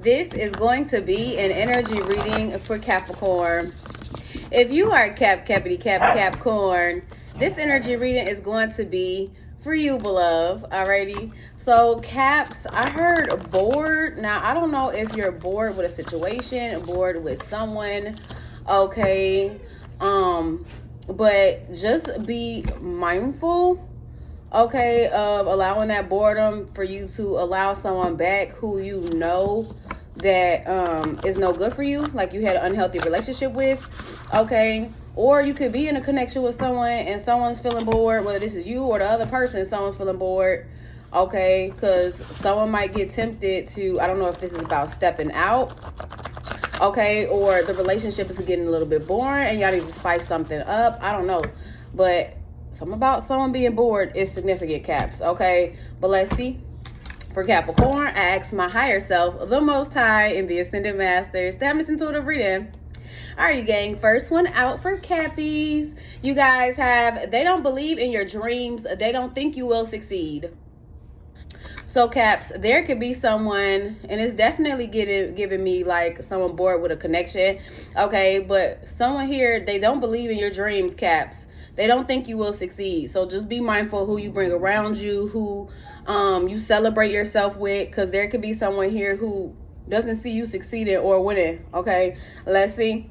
This is going to be an energy reading for Capricorn. If you are Capricorn, this energy reading is going to be for you, beloved. Alrighty. So, Caps, I heard bored. Now, I don't know if you're bored with a situation, bored with someone. Okay. But just be mindful, okay, of allowing that boredom for you to allow someone back who you know that is no good for you, like you had an unhealthy relationship with, okay? Or you could be in a connection with someone and someone's feeling bored, whether this is you or the other person, someone's feeling bored, okay? Because someone might get tempted to, I don't know if this is about stepping out, okay, or the relationship is getting a little bit boring and y'all need to spice something up. I don't know, but something about someone being bored is significant, Caps, okay? But let's see. For Capricorn, I ask my higher self, the Most High, and the Ascended Masters to have this intuitive reading. Alrighty, gang. First one out for Cappies. You guys have, they don't believe in your dreams. They don't think you will succeed. So, Caps, there could be someone, and it's definitely giving me like someone bored with a connection, okay? But someone here, they don't believe in your dreams, Caps. They don't think you will succeed. So just be mindful who you bring around you, who you celebrate yourself with, because there could be someone here who doesn't see you succeeding or winning, okay? Let's see.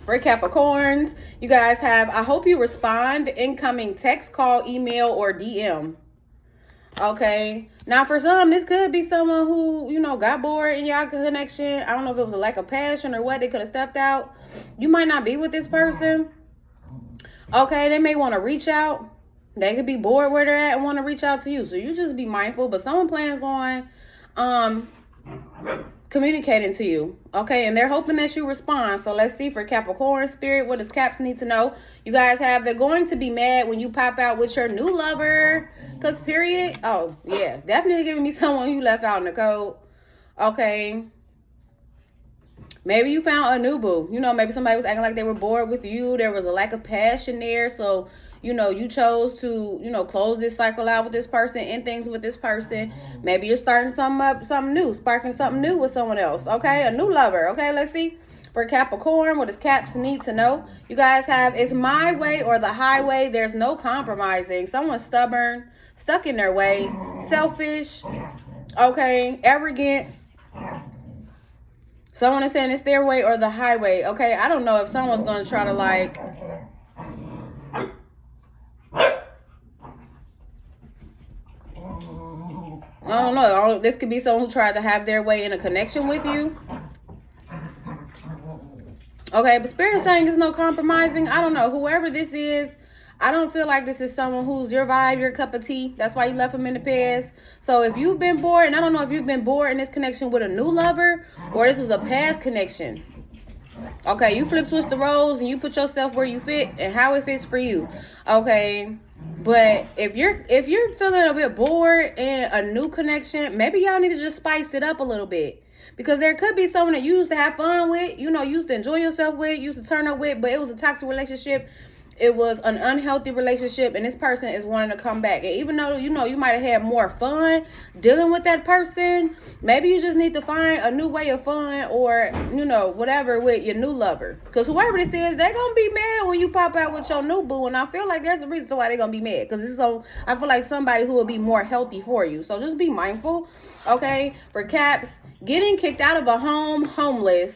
For Capricorns, you guys have, I hope you respond, incoming text, call, email, or DM. Okay. Now, for some, this could be someone who, you know, got bored in y'all connection. I don't know if it was a lack of passion or what. They could have stepped out. You might not be with this person. Okay, they may want to reach out. They could be bored where they're at and want to reach out to you. So you just be mindful. But someone plans on communicating to you. Okay, and they're hoping that you respond. So let's see for Capricorn spirit. What does Caps need to know? You guys have, they're going to be mad when you pop out with your new lover. Because period. Oh, yeah. Definitely giving me someone you left out in the cold. Okay. Maybe you found a new boo. You know, maybe somebody was acting like they were bored with you. There was a lack of passion there. So, you know, you chose to, you know, close this cycle out with this person, end things with this person. Maybe you're starting something new, sparking something new with someone else. Okay, a new lover. Okay, let's see. For Capricorn, what does Caps need to know? You guys have, it's my way or the highway. There's no compromising. Someone's stubborn, stuck in their way, selfish, okay, arrogant. Someone is saying it's their way or the highway. Okay, I don't know if someone's going to try to like... I don't know. This could be someone who tried to have their way in a connection with you. Okay, but Spirit is saying there's no compromising. I don't know. Whoever this is, I don't feel like this is someone who's your vibe, your cup of tea. That's why you left them in the past. So if you've been bored, and I don't know if you've been bored in this connection with a new lover, or this is a past connection. Okay, you switch the roles and you put yourself where you fit and how it fits for you. Okay, but if you're feeling a bit bored in a new connection, maybe y'all need to just spice it up a little bit. Because there could be someone that you used to have fun with, you know, used to enjoy yourself with, used to turn up with, but it was a toxic relationship. It was an unhealthy relationship, and this person is wanting to come back. And even though, you know, you might have had more fun dealing with that person, maybe you just need to find a new way of fun or, you know, whatever with your new lover. Because whoever this is, they're going to be mad when you pop out with your new boo. And I feel like there's a reason why they're going to be mad. Because I feel like somebody who will be more healthy for you. So just be mindful, okay? For Caps, getting kicked out of a home, homeless.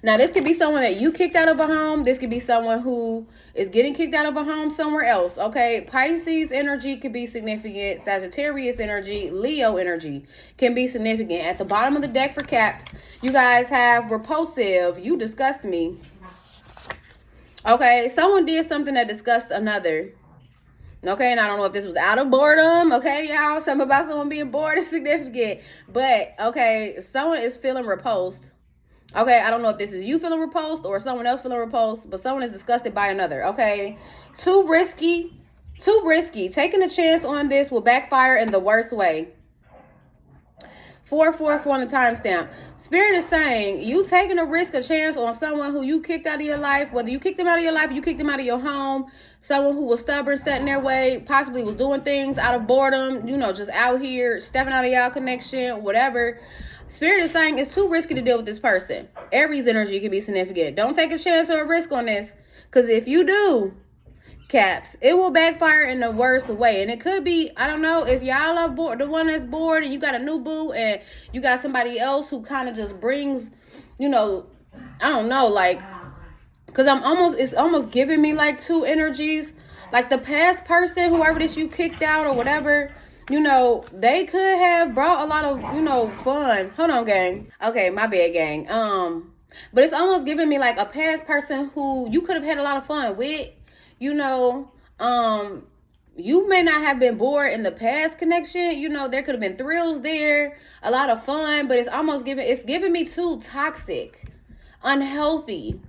Now, this could be someone that you kicked out of a home. This could be someone who is getting kicked out of a home somewhere else, okay? Pisces energy could be significant. Sagittarius energy, Leo energy can be significant. At the bottom of the deck for Caps, you guys have repulsive. You disgust me. Okay, someone did something that disgusts another. Okay, and I don't know if this was out of boredom. Okay, y'all, something about someone being bored is significant. But, okay, someone is feeling repulsed. Okay, I don't know if this is you feeling repulsed or someone else feeling repulsed, but someone is disgusted by another, okay? Too risky. Taking a chance on this will backfire in the worst way. 444 on the timestamp. Spirit is saying you taking a risk, a chance on someone who you kicked out of your life, whether you kicked them out of your life or you kicked them out of your home, someone who was stubborn, set in their way, possibly was doing things out of boredom, you know, just out here, stepping out of y'all connection, whatever. Spirit is saying it's too risky to deal with this person. Aries energy can be significant. Don't take a chance or a risk on this. Because if you do, Caps, it will backfire in the worst way. And it could be, I don't know, if y'all are bored, the one that's bored and you got a new boo and you got somebody else who kind of just brings, you know, I don't know, like, because it's almost giving me like two energies. Like the past person, whoever this you kicked out or whatever, you know, they could have brought a lot of, you know, fun. Hold on, gang. Okay, my bad, gang. But it's almost giving me like a past person who you could have had a lot of fun with. You know, you may not have been bored in the past connection. You know, there could have been thrills there, a lot of fun, but it's giving me too toxic, unhealthy.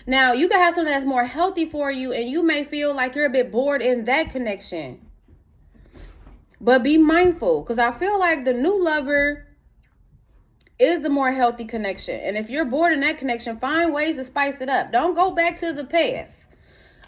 Now, you can have something that's more healthy for you, and you may feel like you're a bit bored in that connection. But be mindful, because I feel like the new lover is the more healthy connection. And if you're bored in that connection, find ways to spice it up. Don't go back to the past.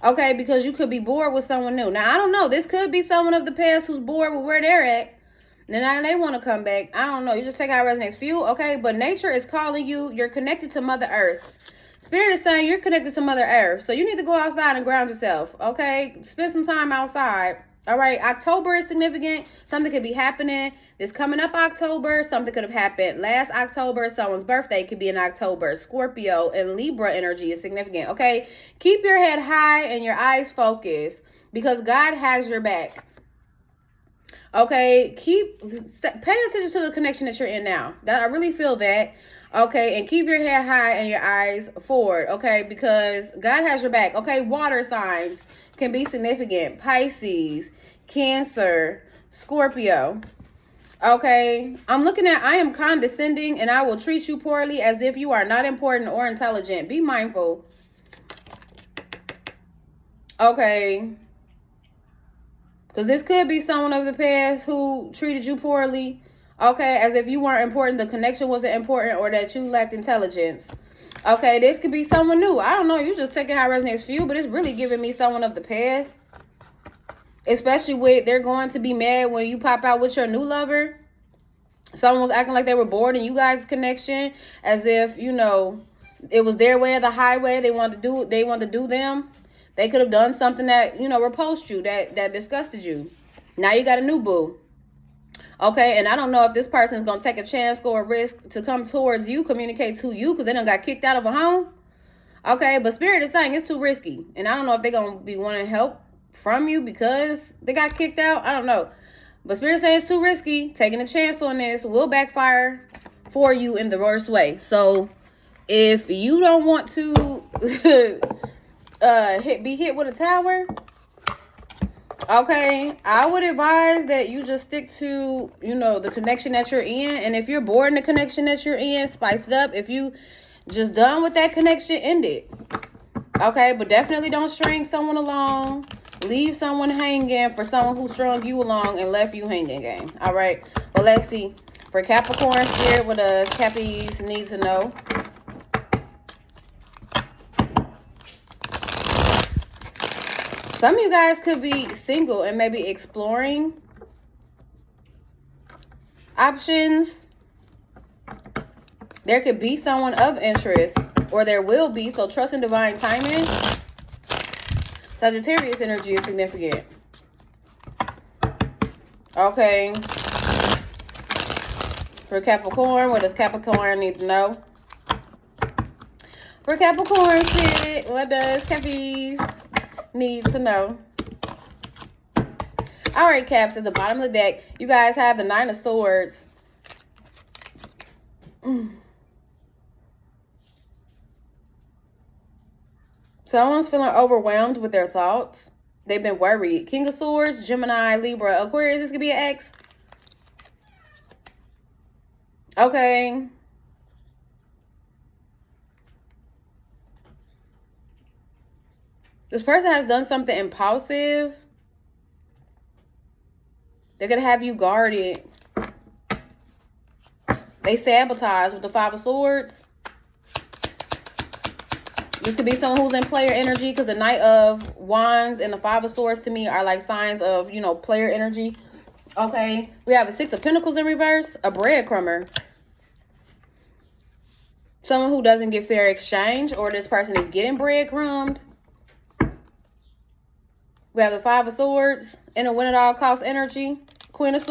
Okay, because you could be bored with someone new. Now, I don't know. This could be someone of the past who's bored with where they're at. And now they want to come back. I don't know. You just take how it resonates for you. Okay, but nature is calling you. You're connected to Mother Earth. Spirit is saying you're connected to Mother Earth. So you need to go outside and ground yourself. Okay, spend some time outside. All right, October is significant. Something could be happening. This coming up October, something could have happened last October. Someone's birthday could be in October. Scorpio and Libra energy is significant, okay? Keep your head high and your eyes focused because God has your back. Okay, pay attention to the connection that you're in now. I really feel that. Okay, and keep your head high and your eyes forward, okay? Because God has your back, okay? Water signs can be significant. Pisces, Cancer, Scorpio. Okay, I'm looking at, I am condescending and I will treat you poorly as if you are not important or intelligent. Be mindful. Okay. Because this could be someone of the past who treated you poorly. Okay, as if you weren't important, the connection wasn't important, or that you lacked intelligence. Okay, this could be someone new. I don't know. You just taking how it resonates for you, but it's really giving me someone of the past. Especially with, they're going to be mad when you pop out with your new lover. Someone was acting like they were bored in you guys' connection, as if, you know, it was their way or the highway. They wanted to do them. They could have done something that, you know, repulsed you, that disgusted you. Now you got a new boo. Okay, and I don't know if this person is going to take a chance or a risk to come towards you, communicate to you, because they done got kicked out of a home. Okay, but Spirit is saying it's too risky. And I don't know if they're going to be wanting help from you because they got kicked out. I don't know. But Spirit is saying it's too risky. Taking a chance on this will backfire for you in the worst way. So if you don't want to be hit with a tower, okay, I would advise that you just stick to, you know, the connection that you're in. And if you're bored in the connection that you're in, spice it up. If you just done with that connection, end it. Okay, but definitely don't string someone along. Leave someone hanging for someone who strung you along and left you hanging, gang. All right, well, let's see. For Capricorn, Spirit, what does Cappies need to know? Some of you guys could be single and maybe exploring options. There could be someone of interest, or there will be, so trust in divine timing. Sagittarius energy is significant. Okay. For Capricorn, what does Capricorn need to know? For Capricorn, Spirit, what does Cappies need to know? All right, Caps, at the bottom of the deck, you guys have the Nine of Swords. Someone's feeling overwhelmed with their thoughts. They've been worried. King of Swords, Gemini, Libra, Aquarius. This could be an ex. Okay. This person has done something impulsive. They're going to have you guarded. They sabotage with the Five of Swords. This could be someone who's in player energy, because the Knight of Wands and the Five of Swords to me are like signs of, you know, player energy. Okay. We have a Six of Pentacles in reverse. A breadcrumber. Someone who doesn't get fair exchange, or this person is getting breadcrumbed. We have the Five of Swords and a win at all cost energy. Queen of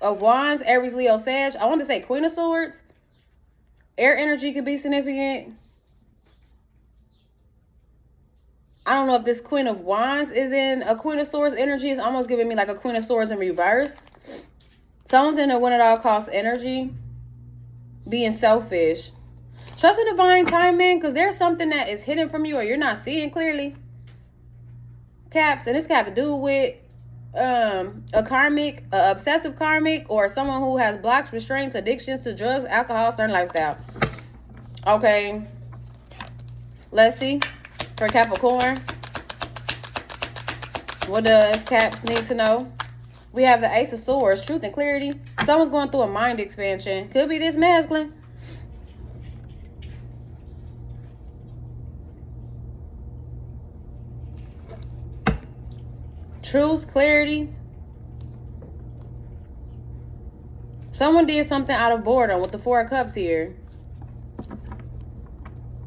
Wands, Aries, Leo, Sag. I want to say Queen of Swords. Air energy could be significant. I don't know if this Queen of Wands is in a Queen of Swords energy. It's almost giving me like a Queen of Swords in reverse. Someone's in a win at all cost energy. Being selfish. Trust in divine timing, because there's something that is hidden from you or you're not seeing clearly. Caps, and this got to do with a karmic, obsessive karmic, or someone who has blocks, restraints, addictions to drugs, alcohol, certain lifestyle. Okay. Let's see. For Capricorn, what does Caps need to know? We have the Ace of Swords, truth and clarity. Someone's going through a mind expansion. Could be this masculine. Truth, clarity. Someone did something out of boredom with the Four of Cups here.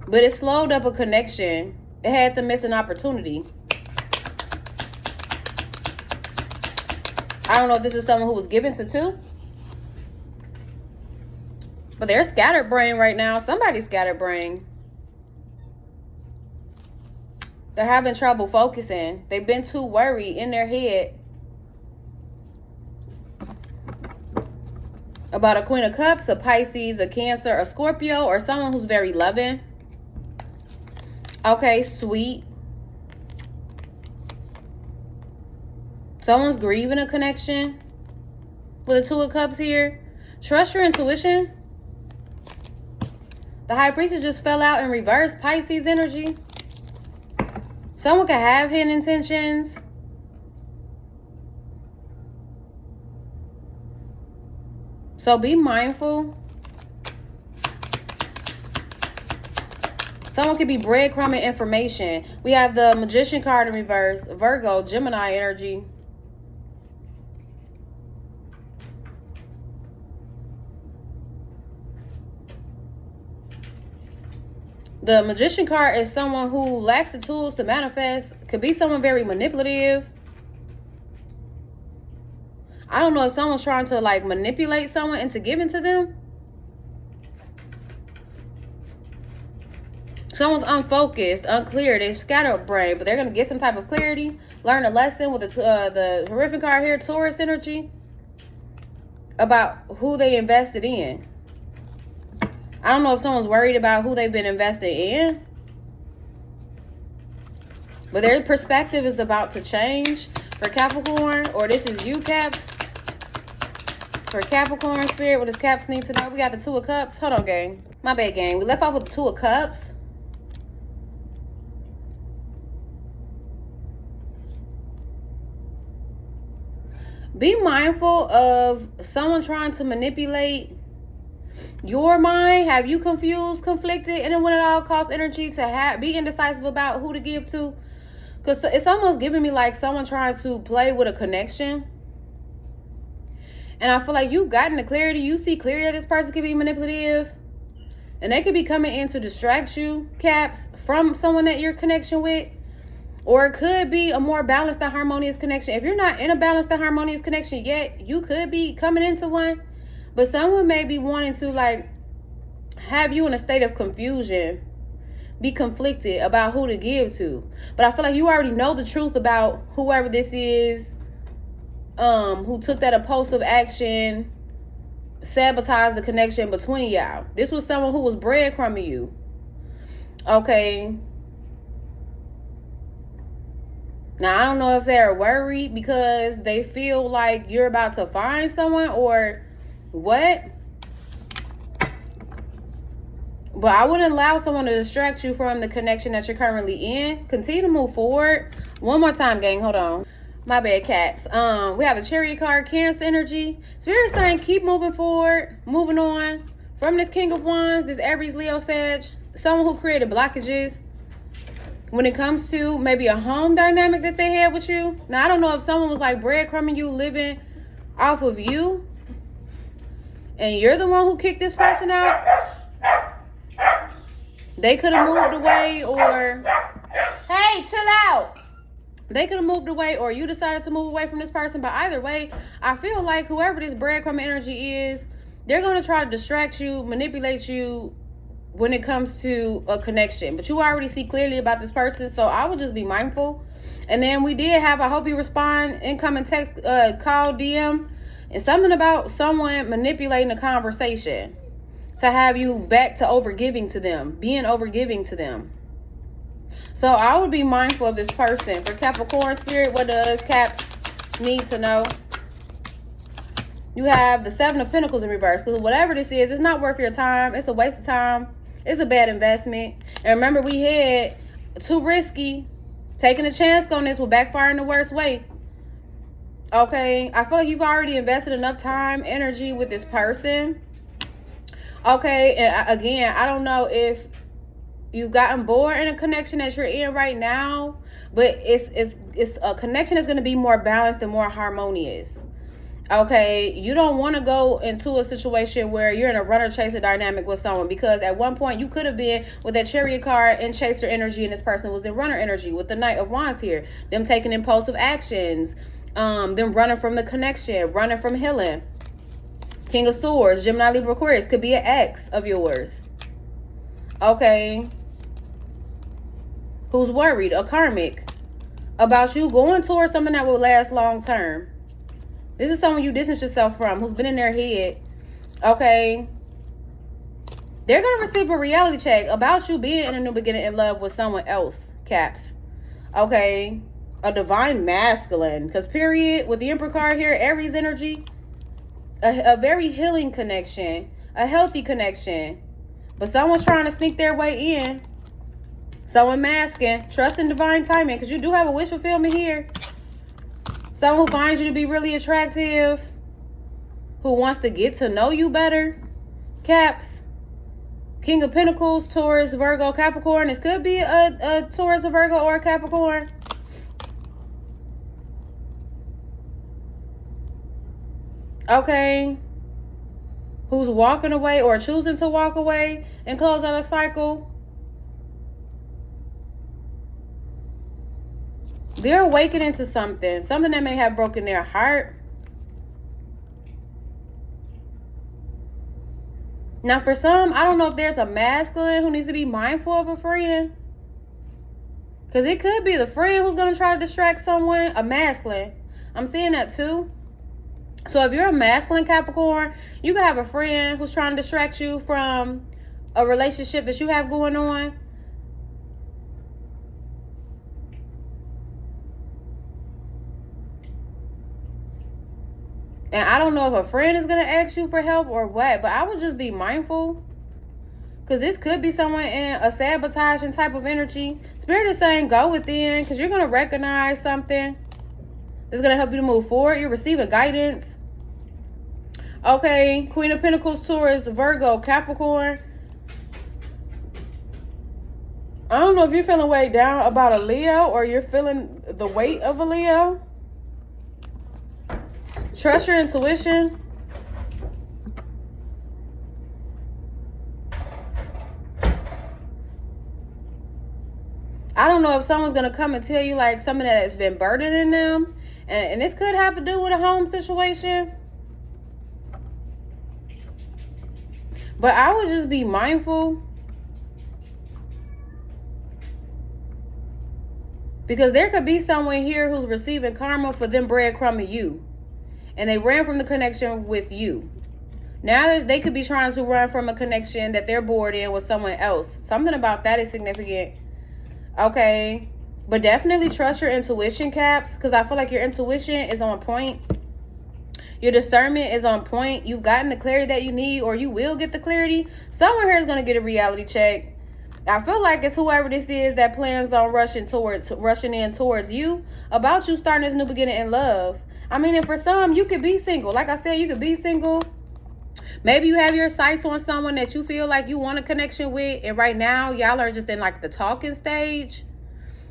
But it slowed up a connection. It had to miss an opportunity. I don't know if this is someone who was given to two. But they're scatterbrained right now. Somebody's scatterbrained. They're having trouble focusing. They've been too worried in their head about a Queen of Cups, a Pisces, a Cancer, a Scorpio, or someone who's very loving. Okay, sweet. Someone's grieving a connection with the Two of Cups here. Trust your intuition. The High Priestess just fell out in reverse, Pisces energy. Someone could have hidden intentions. So be mindful. Someone could be breadcrumbing information. We have the Magician card in reverse. Virgo, Gemini energy. The Magician card is someone who lacks the tools to manifest. Could be someone very manipulative. I don't know if someone's trying to like manipulate someone into giving to them. Someone's unfocused, unclear. They're scatterbrained, but they're going to get some type of clarity. Learn a lesson with the horrific card here, Taurus energy, about who they invested in. I don't know if someone's worried about who they've been invested in, but their perspective is about to change for Capricorn, or this is you, Caps. For Capricorn spirit, what does Caps need to know? We got the Two of Cups. Hold on, gang. My bad, gang. We left off with the Two of Cups. Be mindful of someone trying to manipulate your mind, have you confused, conflicted, and then when it all costs energy to be indecisive about who to give to. Because it's almost giving me like someone trying to play with a connection. And I feel like you've gotten the clarity. You see clearly that this person could be manipulative. And they could be coming in to distract you, Caps, from someone that you're connection with. Or it could be a more balanced and harmonious connection. If you're not in a balanced and harmonious connection yet, you could be coming into one. But someone may be wanting to like have you in a state of confusion, be conflicted about who to give to. But I feel like you already know the truth about whoever this is, who took that impulsive action, sabotaged the connection between y'all. This was someone who was breadcrumbing you. Okay. Now, I don't know if they're worried because they feel like you're about to find someone or what. But I wouldn't allow someone to distract you from the connection that you're currently in. Continue to move forward. One more time, gang. Hold on. My bad, Caps. We have a Chariot card, Cancer energy. Spirit is saying keep moving forward, moving on from this King of Wands, this Aries, Leo, Sag. Someone who created blockages when it comes to maybe a home dynamic that they had with you. Now, I don't know if someone was like breadcrumbing you, living off of you, and you're the one who kicked this person out, they could have moved away, or hey, chill out. They could have moved away, or you decided to move away from this person. But either way, I feel like whoever this breadcrumb energy is, they're going to try to distract you, manipulate you when it comes to a connection. But you already see clearly about this person, so I would just be mindful. And then we did have, I hope you respond, incoming text, call, DM, and something about someone manipulating the conversation to have you back to overgiving to them, being overgiving to them. So I would be mindful of this person. For Capricorn spirit, what does Caps need to know? You have the Seven of Pentacles in reverse. Because whatever this is, it's not worth your time. It's a waste of time. It's a bad investment. And remember, we had too risky. Taking a chance on this will backfire in the worst way. Okay? I feel like you've already invested enough time, energy with this person. Okay? And again, I don't know if you've gotten bored in a connection that you're in right now, but it's a connection that's going to be more balanced and more harmonious. Okay, you don't want to go into a situation where you're in a runner-chaser dynamic with someone, because at one point you could have been with that Chariot card in chaser energy, and this person was in runner energy with the Knight of Wands here. Them taking impulsive actions, them running from the connection, running from healing. King of Swords, Gemini, Libra, Aquarius could be an ex of yours. Okay, who's worried, a karmic, about you going towards something that will last long term. This is someone you distance yourself from, who's been in their head. Okay. They're going to receive a reality check about you being in a new beginning in love with someone else, Caps. Okay. A divine masculine. Because period, with the Emperor card here, Aries energy. A very healing connection. A healthy connection. But someone's trying to sneak their way in. Someone masking. Trust in divine timing. Because you do have a wish fulfillment here. Someone who finds you to be really attractive, who wants to get to know you better. Caps. King of Pentacles, Taurus, Virgo, Capricorn. This could be a Taurus, a Virgo, or a Capricorn. Okay. Who's walking away or choosing to walk away and close out a cycle. They're awakening to something that may have broken their heart. Now, for some, I don't know if there's a masculine who needs to be mindful of a friend. Because it could be the friend who's going to try to distract someone, a masculine. I'm seeing that too. So if you're a masculine Capricorn, you can have a friend who's trying to distract you from a relationship that you have going on. And I don't know if a friend is going to ask you for help or what, but I would just be mindful. Because this could be someone in a sabotaging type of energy. Spirit is saying go within, because you're going to recognize something that's going to help you to move forward. You're receiving guidance. Okay, Queen of Pentacles, Taurus, Virgo, Capricorn. I don't know if you're feeling weighed down about a Leo, or you're feeling the weight of a Leo. Trust your intuition. I don't know if someone's going to come and tell you like something that's been burdening them. And this could have to do with a home situation. But I would just be mindful. Because there could be someone here who's receiving karma for them breadcrumbing you. And they ran from the connection with you. Now they could be trying to run from a connection that they're bored in with someone else. Something about that is significant. Okay. But definitely trust your intuition, Caps. Because I feel like your intuition is on point. Your discernment is on point. You've gotten the clarity that you need, or you will get the clarity. Someone here is going to get a reality check. I feel like it's whoever this is that plans on rushing in towards you about you starting this new beginning in love. I mean, and for some, you could be single. Like I said, you could be single. Maybe you have your sights on someone that you feel like you want a connection with. And right now, y'all are just in like the talking stage.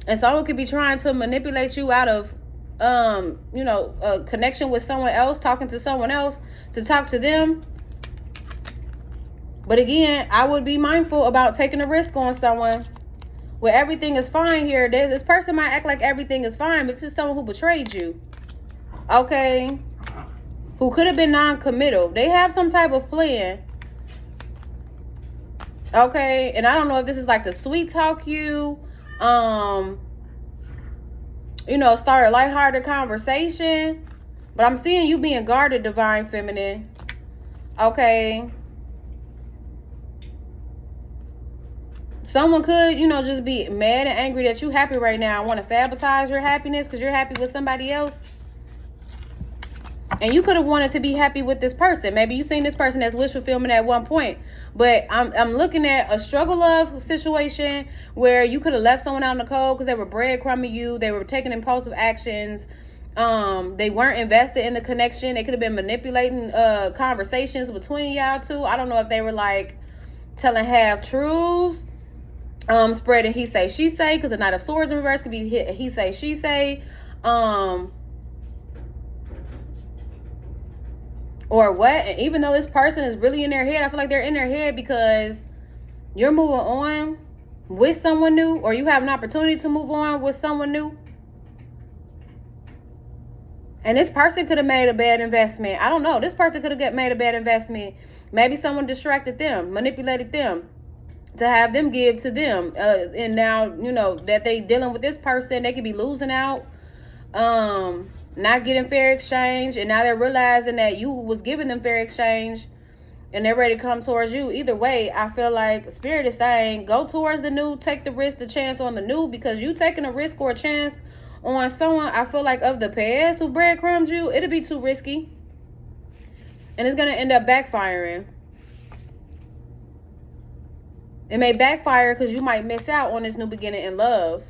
And someone could be trying to manipulate you out of, a connection with someone else, talking to someone else to talk to them. But again, I would be mindful about taking a risk on someone where everything is fine here. This person might act like everything is fine, but this is someone who betrayed you. Okay? Who could have been non-committal. They have some type of plan. Okay? And I don't know if this is like to sweet talk you. You know, start a lighthearted conversation. But I'm seeing you being guarded, Divine Feminine. Okay? Someone could, you know, just be mad and angry that you're happy right now. Want to sabotage your happiness because you're happy with somebody else. And you could have wanted to be happy with this person. Maybe you seen this person as wish fulfillment at one point. But I'm looking at a struggle love situation where you could have left someone out in the cold because they were breadcrumbing you. They were taking impulsive actions. They weren't invested in the connection. They could have been manipulating conversations between y'all two. I don't know if they were like telling half truths. Spreading he say, she say, because the Knight of Swords in reverse could be he say, she say. Or what? And even though this person is really in their head, I feel like they're in their head because you're moving on with someone new, or you have an opportunity to move on with someone new. And this person could have made a bad investment. I don't know. This person could have made a bad investment. Maybe someone distracted them, manipulated them to have them give to them. And now, you know, that they dealing with this person, they could be losing out. Not getting fair exchange, and now they're realizing that you was giving them fair exchange and they're ready to come towards you. Either way, I feel like Spirit is saying go towards the new, take the risk, the chance on the new, because you taking a risk or a chance on someone, I feel like, of the past who breadcrumbed you, it'll be too risky and it's going to end up backfiring. It may backfire because you might miss out on this new beginning in love.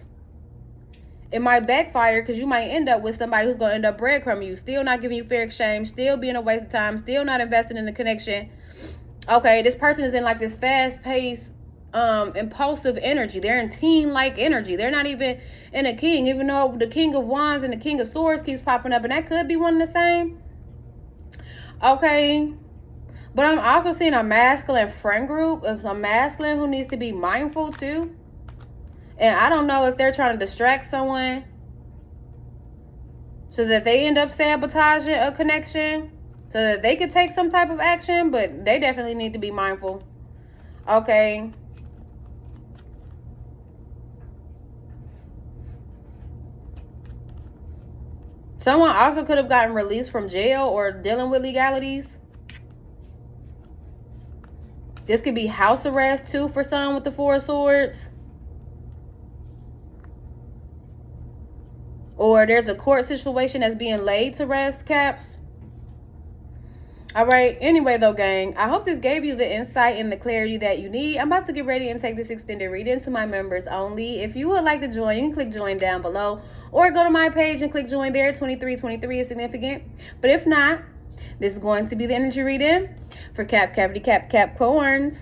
It might backfire because you might end up with somebody who's going to end up breadcrumbing you, still not giving you fair exchange, still being a waste of time, still not investing in the connection. Okay, this person is in like this fast-paced, impulsive energy. They're in teen-like energy. They're not even in a king, even though the King of Wands and the King of Swords keeps popping up, and that could be one and the same. Okay, but I'm also seeing a masculine friend group of some masculine who needs to be mindful too. And I don't know if they're trying to distract someone so that they end up sabotaging a connection so that they could take some type of action, but they definitely need to be mindful. Okay. Someone also could have gotten released from jail or dealing with legalities. This could be house arrest too for some with the Four of Swords. Or there's a court situation that's being laid to rest, Caps. All right. Anyway, though, gang, I hope this gave you the insight and the clarity that you need. I'm about to get ready and take this extended reading to my members only. If you would like to join, you can click join down below or go to my page and click join there. 2323 is significant. But if not, this is going to be the energy reading for Capricorns.